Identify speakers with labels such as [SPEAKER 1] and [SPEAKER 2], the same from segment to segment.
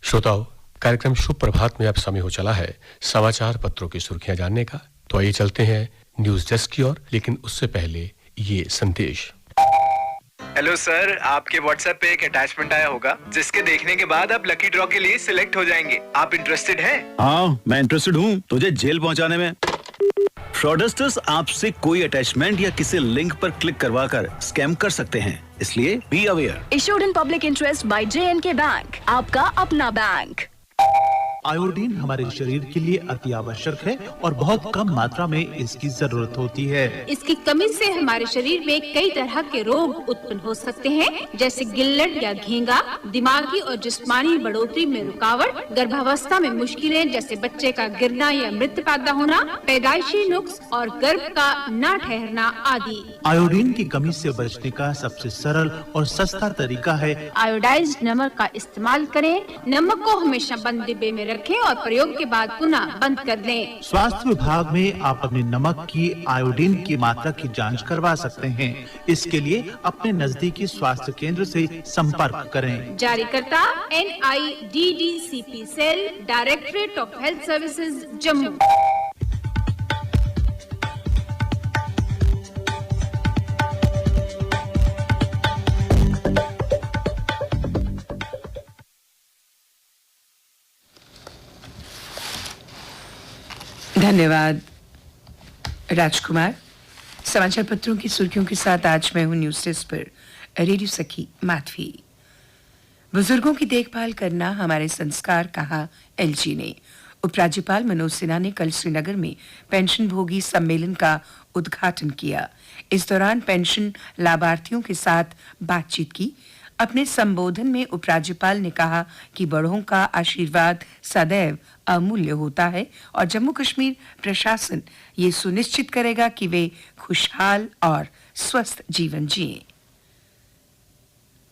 [SPEAKER 1] श्रोताओं, कार्यक्रम शुभ प्रभात में अब समय हो चला है समाचार पत्रों की सुर्खियां जानने का। तो आइए चलते हैं न्यूज डेस्क की ओर, लेकिन उससे पहले ये संदेश।
[SPEAKER 2] हेलो सर, आपके व्हाट्सएप पे एक अटैचमेंट आया होगा जिसके देखने के बाद आप लकी ड्रॉ के लिए सिलेक्ट हो जाएंगे। आप इंटरेस्टेड हैं?
[SPEAKER 3] हाँ, मैं इंटरेस्टेड हूँ तुझे जेल पहुँचाने में। फ्रॉडस्टर्स आपसे कोई अटैचमेंट या किसी लिंक पर क्लिक करवाकर स्कैम कर सकते हैं, इसलिए be aware.
[SPEAKER 4] Issued in public interest by J&K bank, आपका अपना बैंक।
[SPEAKER 5] आयोडीन हमारे शरीर के लिए अति आवश्यक है और बहुत कम मात्रा में इसकी जरूरत होती है।
[SPEAKER 6] इसकी कमी से हमारे शरीर में कई तरह के रोग उत्पन्न हो सकते हैं, जैसे गिल्लट या घेंगा, दिमागी और जिस्मानी बढ़ोतरी में रुकावट, गर्भावस्था में मुश्किलें जैसे बच्चे का गिरना या मृत्यु पैदा होना, पैदाइशी नुक्स और गर्भ का न ठहरना आदि।
[SPEAKER 5] आयोडीन की कमी से बचने का सबसे सरल और सस्ता तरीका है
[SPEAKER 6] आयोडाइज्ड नमक का इस्तेमाल करें। नमक को हमेशा बंद डिब्बे में रखें और प्रयोग के बाद पुनः बंद कर दें।
[SPEAKER 5] स्वास्थ्य विभाग में आप अपने नमक की आयोडीन की मात्रा की जांच करवा सकते हैं। इसके लिए अपने नजदीकी स्वास्थ्य केंद्र से संपर्क करें।
[SPEAKER 6] जारीकर्ता NIDDCP cell, directorate of health services, Jammu.
[SPEAKER 7] धन्यवाद राजकुमार। समाचार पत्रों की सुर्खियों के साथ आज मैं हूं न्यूज डेस्क पर रेडियो सखी माधवी। बुजुर्गों की देखभाल करना हमारे संस्कार, कहा LG ने। उपराज्यपाल मनोज सिन्हा ने कल श्रीनगर में पेंशन भोगी सम्मेलन का उद्घाटन किया। इस दौरान पेंशन लाभार्थियों के साथ बातचीत की। अपने संबोधन में उपराज्यपाल ने कहा कि बड़ों का आशीर्वाद सदैव अमूल्य होता है और जम्मू कश्मीर प्रशासन ये सुनिश्चित करेगा कि वे खुशहाल और स्वस्थ जीवन जिएं।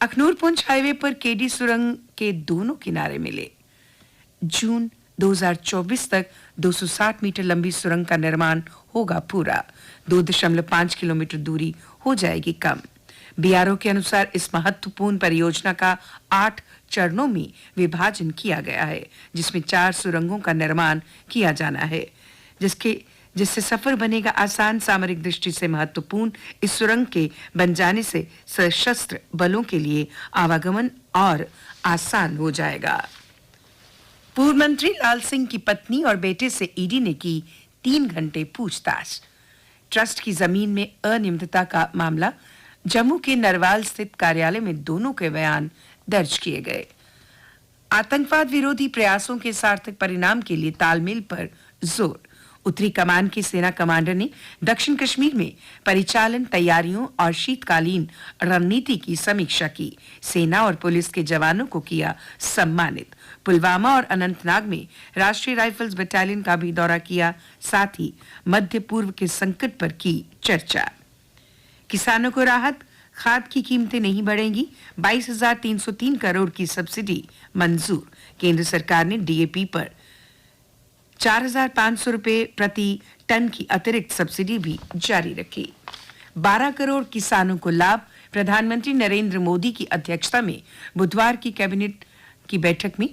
[SPEAKER 7] अखनूर पुंछ हाईवे पर केडी सुरंग के दोनों किनारे मिले। जून 2024 तक 260 मीटर लंबी सुरंग का निर्माण होगा पूरा। 2.5 किलोमीटर दूरी हो जाएगी कम। BRO के अनुसार इस महत्वपूर्ण परियोजना का 8 चरणों में विभाजन किया गया है, जिसमें 4 सुरंगों का निर्माण किया जाना है, जिससे सफर बनेगा आसान। सामरिक दृष्टि से महत्वपूर्ण इस सुरंग के बन जाने से सशस्त्र बलों के लिए आवागमन और आसान हो जाएगा। पूर्व मंत्री लाल सिंह की पत्नी और बेटे से ईडी ने की 3 घंटे पूछताछ। ट्रस्ट की जमीन में अनियमितता का मामला, जम्मू के नरवाल स्थित कार्यालय में दोनों के बयान दर्ज किए गए। आतंकवाद विरोधी प्रयासों के सार्थक परिणाम के लिए तालमेल पर जोर। उत्तरी कमान के सेना कमांडर ने दक्षिण कश्मीर में परिचालन तैयारियों और शीतकालीन रणनीति की समीक्षा की। सेना और पुलिस के जवानों को किया सम्मानित। पुलवामा और अनंतनाग में राष्ट्रीय राइफल्स बटालियन का भी दौरा किया। साथ ही मध्य पूर्व के संकट पर की चर्चा। किसानों को राहत, खाद की कीमतें नहीं बढ़ेंगी। 22,303 करोड़ की सब्सिडी मंजूर। केंद्र सरकार ने DAP पर 4,500 रुपए प्रति टन की अतिरिक्त सब्सिडी भी जारी रखी। 12 करोड़ किसानों को लाभ। प्रधानमंत्री नरेंद्र मोदी की अध्यक्षता में बुधवार की कैबिनेट की बैठक में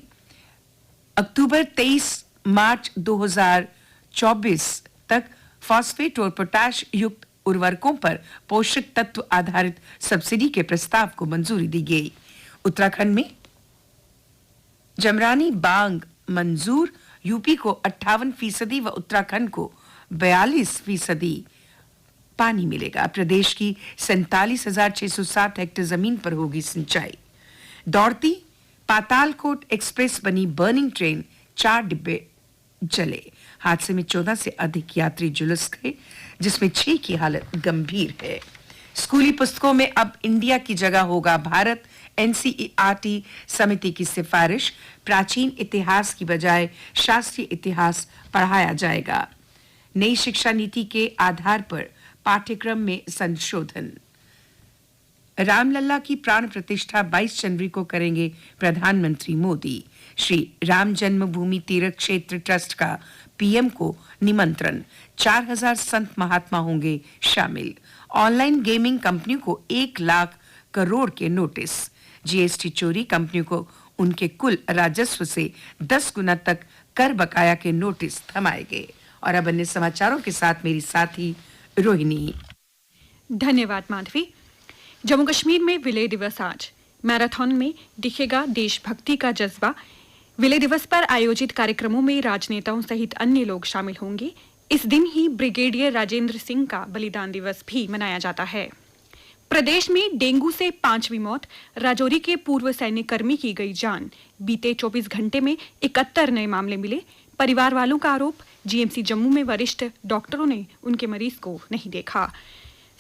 [SPEAKER 7] अक्टूबर 23 मार्च 2024 तक फॉस्फेट और पोटाश युक्त उर्वरकों पर पोषक तत्व आधारित सब्सिडी के प्रस्ताव को मंजूरी दी गई। उत्तराखंड में जमरानी बांग मंजूर। यूपी को 58% व उत्तराखंड को 42% पानी मिलेगा। प्रदेश की 47,607 हेक्टेयर जमीन पर होगी सिंचाई। दौड़ती पातालकोट एक्सप्रेस बनी बर्निंग ट्रेन, 4 डिब्बे जले। हादसे में 14 से अधिक यात्री झुलस गए, जिसमें 6 की हालत गंभीर है। स्कूली पुस्तकों में अब इंडिया की जगह होगा भारत। NCERT समिति की सिफारिश, प्राचीन इतिहास की बजाय शास्त्रीय इतिहास पढ़ाया जाएगा। नई शिक्षा नीति के आधार पर पाठ्यक्रम में संशोधन। रामलला की प्राण प्रतिष्ठा 22 जनवरी को करेंगे प्रधानमंत्री मोदी। श्री राम जन्मभूमि तीर्थ क्षेत्र ट्रस्ट का PM को निमंत्रण। 4,000 संत महात्मा होंगे शामिल। ऑनलाइन गेमिंग कंपनियों को 1 लाख करोड़ के नोटिस। GST चोरी, कंपनियों को उनके कुल राजस्व से 10 गुना तक कर बकाया के नोटिस थमाए गए। और अब अन्य समाचारों के साथ मेरी साथी रोहिणी।
[SPEAKER 8] धन्यवाद माधवी। जम्मू कश्मीर में विलय दिवस आज। मैराथन में दिखेगा देशभक्ति का जज्बा। विलय दिवस पर आयोजित कार्यक्रमों में राजनेताओं सहित अन्य लोग शामिल होंगे। इस दिन ही ब्रिगेडियर राजेंद्र सिंह का बलिदान दिवस भी मनाया जाता है। प्रदेश में डेंगू से 5वीं मौत। राजौरी के पूर्व सैन्य कर्मी की गई जान। बीते 24 घंटे में 71 नए मामले मिले। परिवार वालों का आरोप, जीएमसी जम्मू में वरिष्ठ डॉक्टरों ने उनके मरीज को नहीं देखा।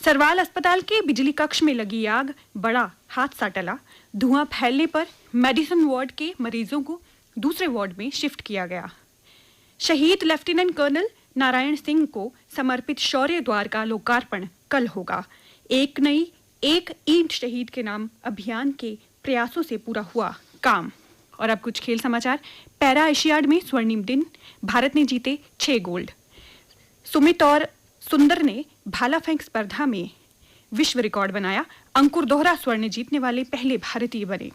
[SPEAKER 8] सरवाल अस्पताल के बिजली कक्ष में लगी आग, बड़ा हादसा टला। धुआं फैलने पर मेडिसिन वार्ड के मरीजों को दूसरे वार्ड में शिफ्ट किया गया। शहीद लेफ्टिनेंट कर्नल नारायण सिंह को समर्पित शौर्य द्वार का लोकार्पण कल होगा। एक ईंट शहीद के नाम अभियान के प्रयासों से पूरा हुआ काम। और अब कुछ खेल समाचार। पैरा एशियाड में स्वर्णिम दिन। भारत ने जीते 6 गोल्ड। सुमित और सुंदर ने भाला फेंक स्पर्धा में विश्व रिकॉर्ड बनाया। अंकुर दोहरा स्वर्ण जीतने वाले पहले भारतीय बने।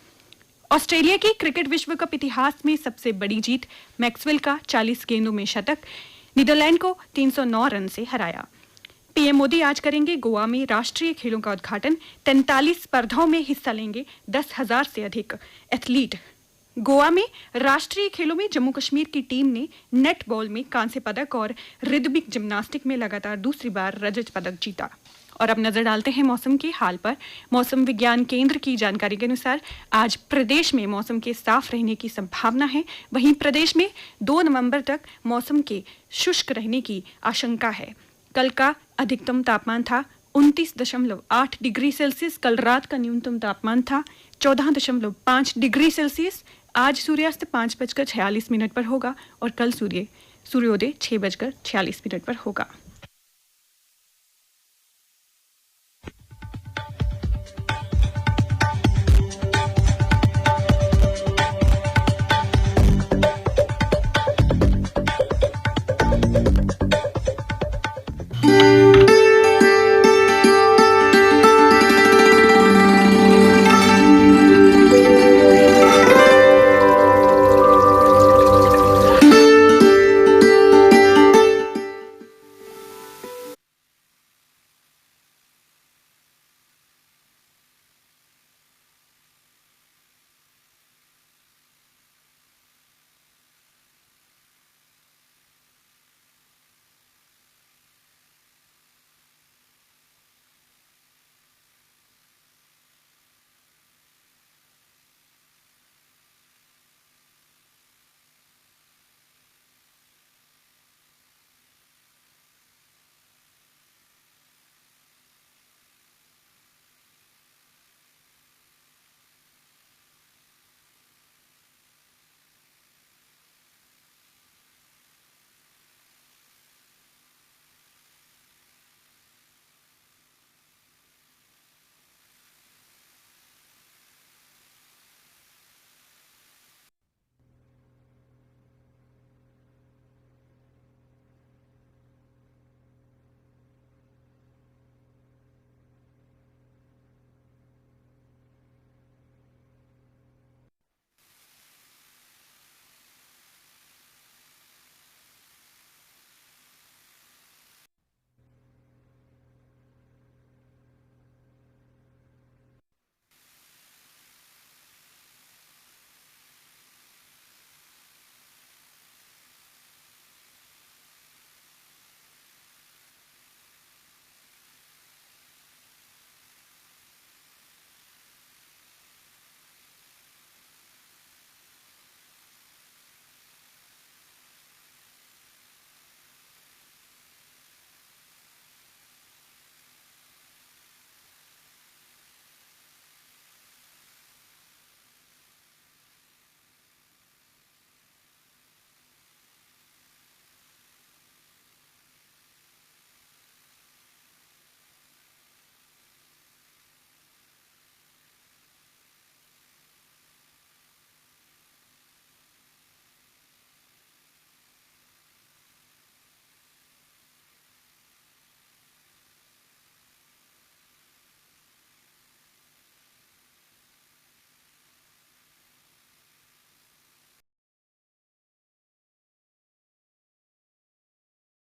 [SPEAKER 8] ऑस्ट्रेलिया की क्रिकेट विश्व कप इतिहास में सबसे बड़ी जीत। मैक्सवेल का 40 गेंदों में शतक। नीदरलैंड को 309 रन से हराया। पीएम मोदी आज करेंगे गोवा में राष्ट्रीय खेलों का उद्घाटन। 43 स्पर्धाओं में हिस्सा लेंगे 10,000 से अधिक एथलीट। गोवा में राष्ट्रीय खेलों में जम्मू कश्मीर की टीम ने नेटबॉल में कांस्य पदक और रिदमिक जिम्नास्टिक में लगातार दूसरी बार रजत पदक जीता। और अब नजर डालते हैं मौसम के हाल पर। मौसम विज्ञान केंद्र की जानकारी के अनुसार आज प्रदेश में मौसम के साफ रहने की संभावना है। वहीं प्रदेश में 2 नवंबर तक मौसम के शुष्क रहने की आशंका है। कल का अधिकतम तापमान था 29.8 डिग्री सेल्सियस। कल रात का न्यूनतम तापमान था 14.5 डिग्री सेल्सियस। आज सूर्यास्त 5:46 पर होगा और कल सूर्योदय 6:46 पर होगा।